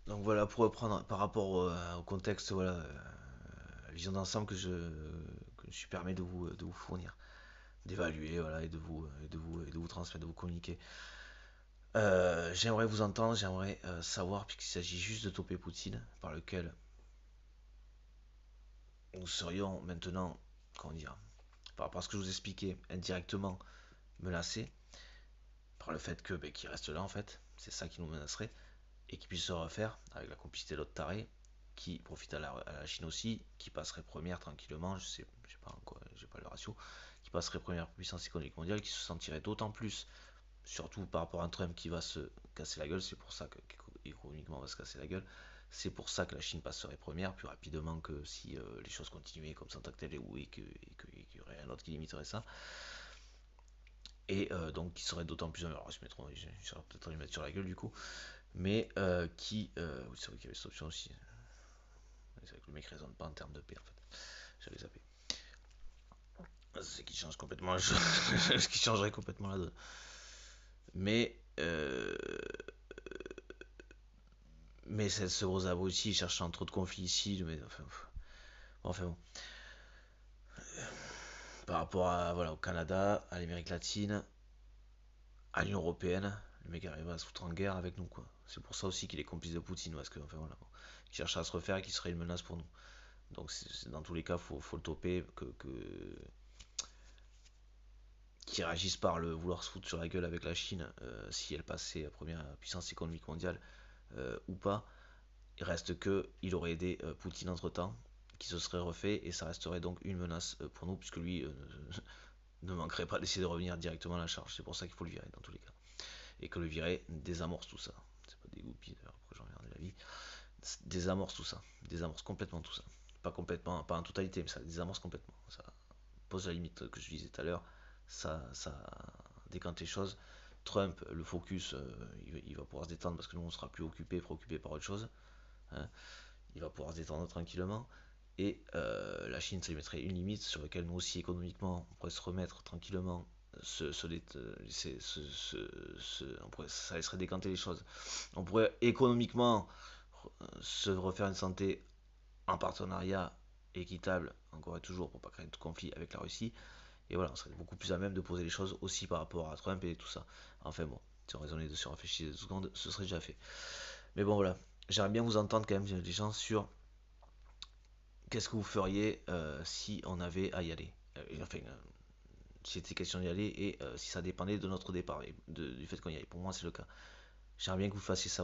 Donc voilà, pour reprendre par rapport au contexte, voilà, la vision d'ensemble que je suis permis de vous fournir, d'évaluer, voilà, et de vous transmettre, de vous communiquer. J'aimerais vous entendre, j'aimerais savoir, puisqu'il s'agit juste de toper Poutine, par lequel nous serions maintenant, comment dire, par rapport à ce que je vous expliquais, indirectement menacés par le fait que qu'il reste là en fait, c'est ça qui nous menacerait, et qu'il puisse se refaire avec la complicité d'autres tarés qui profitent à la Chine aussi, qui passerait première tranquillement, je sais pas quoi, j'ai pas le ratio, qui passerait première puissance économique mondiale, qui se sentirait d'autant plus, surtout par rapport à un Trump qui va se casser la gueule, c'est pour ça que économiquement va se casser la gueule, c'est pour ça que la Chine passerait première plus rapidement que si les choses continuaient comme ça en tant que tel qu'il y aurait un autre qui limiterait ça. Et donc qui serait d'autant plus. Alors, je serais peut-être lui mettre sur la gueule du coup, mais oui, c'est vrai qu'il y avait cette option aussi. C'est vrai que le mec raisonne pas en termes de paix en fait. J'avais zappé. C'est qui change complètement la chose. Ce qui changerait complètement la donne. Mais. Mais ce gros abruti, il cherche un trop de conflits ici. Mais enfin bon. Par rapport à, voilà, au Canada, à l'Amérique latine, à l'Union Européenne, le mec arrive à se foutre en guerre avec nous, quoi. C'est pour ça aussi qu'il est complice de Poutine, parce que, enfin voilà, bon. Il cherche à se refaire et qu'il serait une menace pour nous. Donc, dans tous les cas, faut le toper, qui réagissent par le vouloir se foutre sur la gueule avec la Chine, si elle passait à première puissance économique mondiale ou pas. Il reste que il aurait aidé Poutine entre temps, qui se serait refait, et ça resterait donc une menace pour nous, puisque lui ne manquerait pas d'essayer de revenir directement à la charge. C'est pour ça qu'il faut le virer dans tous les cas. Et que le virer désamorce tout ça. C'est pas des goupilles, d'ailleurs, pourquoi j'en regarde la vie. Désamorce tout ça. Désamorce complètement tout ça. Pas complètement, pas en totalité, mais ça désamorce complètement. Ça pose la limite que je disais tout à l'heure. Ça décante les choses. Trump, le focus, il va pouvoir se détendre parce que nous on sera plus occupé, préoccupé par autre chose. Hein. Il va pouvoir se détendre tranquillement. Et la Chine, ça lui mettrait une limite sur laquelle nous aussi économiquement on pourrait se remettre tranquillement. Ça laisserait décanter les choses. On pourrait économiquement se refaire une santé en partenariat équitable, encore et toujours pour pas créer de conflit avec la Russie. Et voilà, on serait beaucoup plus à même de poser les choses aussi par rapport à Trump et tout ça. Enfin bon, si on raisonnait dessus, on réfléchissait 2 secondes, ce serait déjà fait. Mais bon voilà, j'aimerais bien vous entendre quand même, les gens, sur qu'est-ce que vous feriez si on avait à y aller. Enfin, si c'était question d'y aller et si ça dépendait de notre départ et du fait qu'on y aille. Pour moi, c'est le cas. J'aimerais bien que vous fassiez ça.